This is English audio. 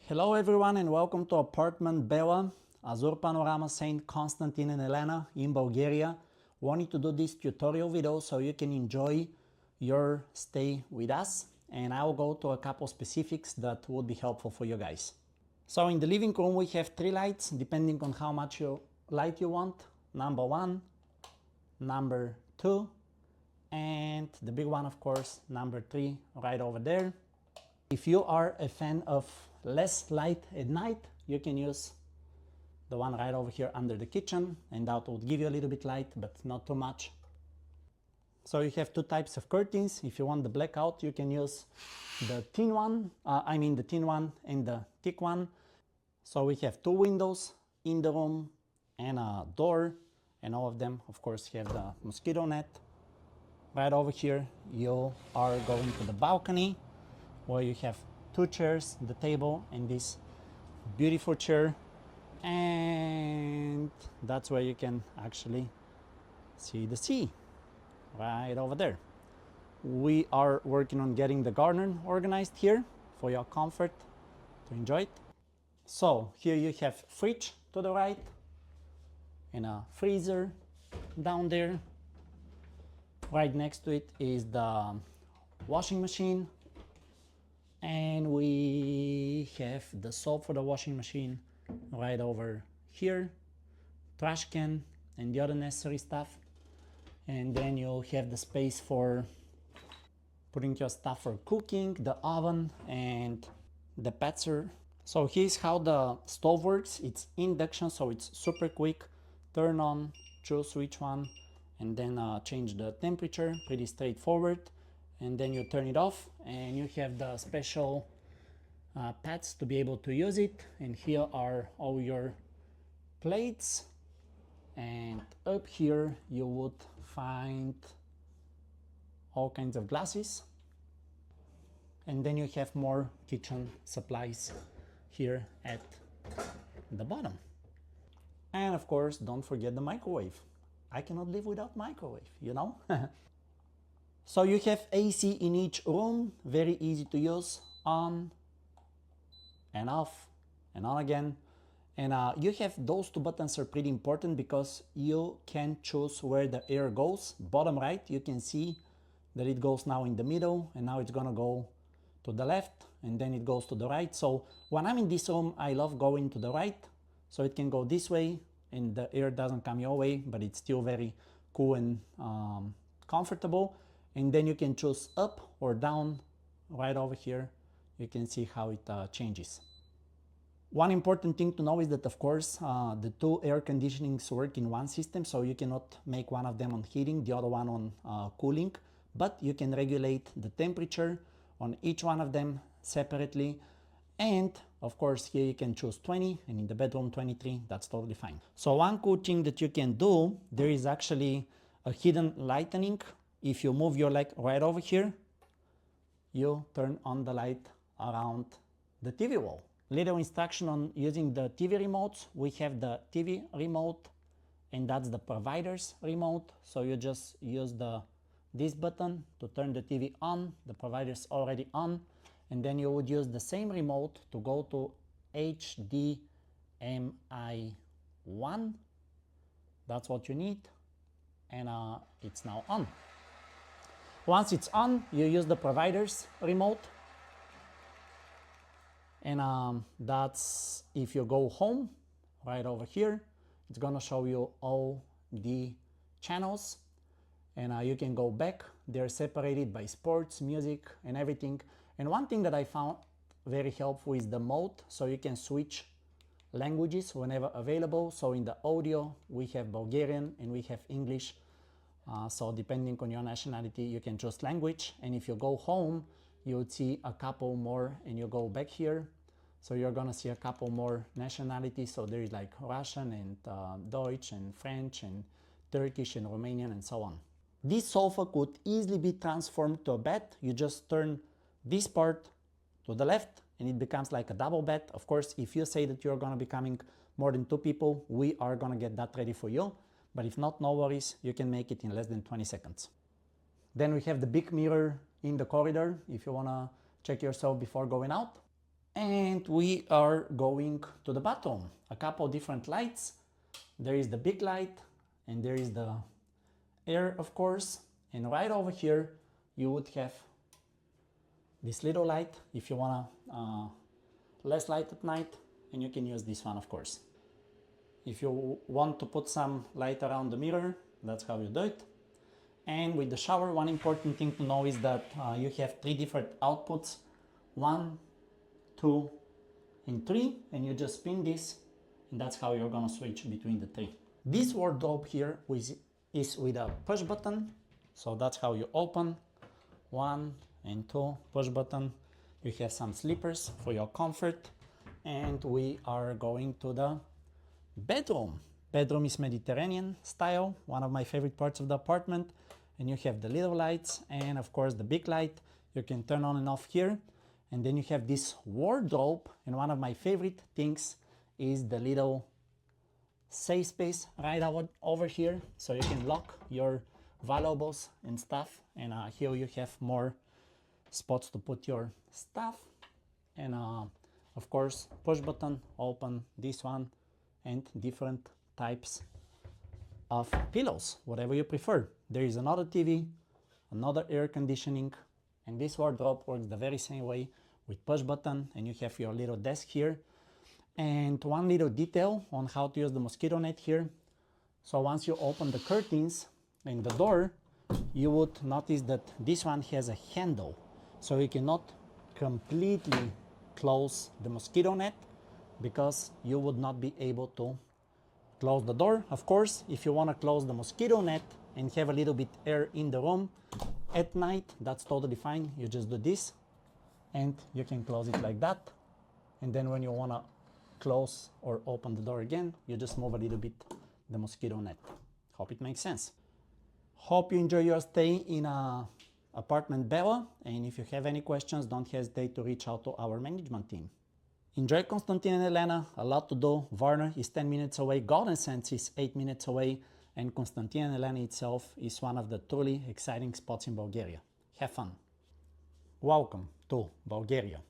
Hello everyone and welcome to apartment Bella, Azur Panorama St. Constantin and Helena in Bulgaria. Wanted to do this tutorial video so you can enjoy your stay with us, and I'll go to a couple specifics that would be helpful for you guys. So in the living room we have 3 lights depending on how much light you want. Number 1, number 2, and the big one of course, number 3 right over there. If you are a fan of less light at night, you can use the one right over here under the kitchen, and that will give you a little bit light, but not too much. So you have 2 types of curtains. If you want the blackout, you can use the thin one, the thin one and the thick one. So we have 2 windows in the room and a door, and all of them of course have the mosquito net. Right over here you are going to the balcony, where you have 2 chairs, the table and this beautiful chair, and that's where you can actually see the sea right over there. We are working on getting the garden organized here for your comfort to enjoy it. So here you have fridge to the right and a freezer down there. Right next to it is the washing machine, and we have the soap for the washing machine right over here, trash can and the other necessary stuff. And then you'll have the space for putting your stuff for cooking, the oven and the patzer. So here's how the stove works. It's induction, so it's super quick. Turn on, choose which one, and then change the temperature. Pretty straightforward. And then you turn it off and you have the special pads to be able to use it. And here are all your plates, and up here you would find all kinds of glasses, and then you have more kitchen supplies here at the bottom. And of course don't forget the microwave. I cannot live without microwave, you know. So you have AC in each room, very easy to use, on and off and on again. And you have those 2 buttons are pretty important because you can choose where the air goes. Bottom right, you can see that it goes now in the middle, and now it's gonna go to the left, and then it goes to the right. So when I'm in this room, I love going to the right, so it can go this way and the air doesn't come your way, but it's still very cool and comfortable. And then you can choose up or down right over here. You can see how it changes. One important thing to know is that of course the 2 air conditionings work in one system, so you cannot make one of them on heating, the other one on cooling, but you can regulate the temperature on each one of them separately. And of course here you can choose 20, and in the bedroom 23, that's totally fine. So one cool thing that you can do, there is actually a hidden lightening. If you move your leg right over here, you turn on the light around the TV wall. Little instruction on using the TV remotes. We have the TV remote, and that's the provider's remote. So you just use this button to turn the TV on. The provider's already on. And then you would use the same remote to go to HDMI 1. That's what you need. And it's now on. Once it's on, you use the provider's remote, and that's if you go home right over here, it's gonna show you all the channels, and you can go back. They're separated by sports, music and everything. And one thing that I found very helpful is the mode, so you can switch languages whenever available. So in the audio we have Bulgarian and we have English. So depending on your nationality, you can choose language. And if you go home, you would see a couple more, and you go back here. So you're gonna see a couple more nationalities. So there is like Russian and Deutsch and French and Turkish and Romanian and so on. This sofa could easily be transformed to a bed. You just turn this part to the left and it becomes like a double bed. Of course, if you say that you're gonna be coming more than 2 people, we are gonna get that ready for you. But if not, no worries, you can make it in less than 20 seconds. Then we have the big mirror in the corridor if you wanna check yourself before going out. And we are going to the bathroom. A couple different lights. There is the big light and there is the air, of course. And right over here, you would have this little light if you want less light at night, and you can use this one, of course. If you want to put some light around the mirror, that's how you do it. And with the shower, one important thing to know is that you have 3 different outputs, 1, 2, and 3, and you just spin this, and that's how you're gonna switch between the 3. This wardrobe here is with a push button, so that's how you open. 1 and 2, push button. You have some slippers for your comfort, and we are going to the bedroom. Bedroom is Mediterranean style, one of my favorite parts of the apartment. And you have the little lights and of course the big light you can turn on and off here. And then you have this wardrobe, and one of my favorite things is the little safe space right over here, so you can lock your valuables and stuff. And here you have more spots to put your stuff. And of course, push button, open this one, and different types of pillows, whatever you prefer. There is another TV, another air conditioning, and this wardrobe works the very same way with push button, and you have your little desk here. And one little detail on how to use the mosquito net here. So once you open the curtains and the door, you would notice that this one has a handle, so you cannot completely close the mosquito net because you would not be able to close the door. Of course, if you want to close the mosquito net and have a little bit air in the room at night, that's totally fine. You just do this and you can close it like that. And then when you want to close or open the door again, you just move a little bit the mosquito net. Hope it makes sense. Hope you enjoy your stay in apartment Bella, and if you have any questions, don't hesitate to reach out to our management team. Enjoy Constantin and Helena, a lot to do. Varna is 10 minutes away, Golden Sands is 8 minutes away, and Constantin and Helena itself is one of the truly exciting spots in Bulgaria. Have fun. Welcome to Bulgaria.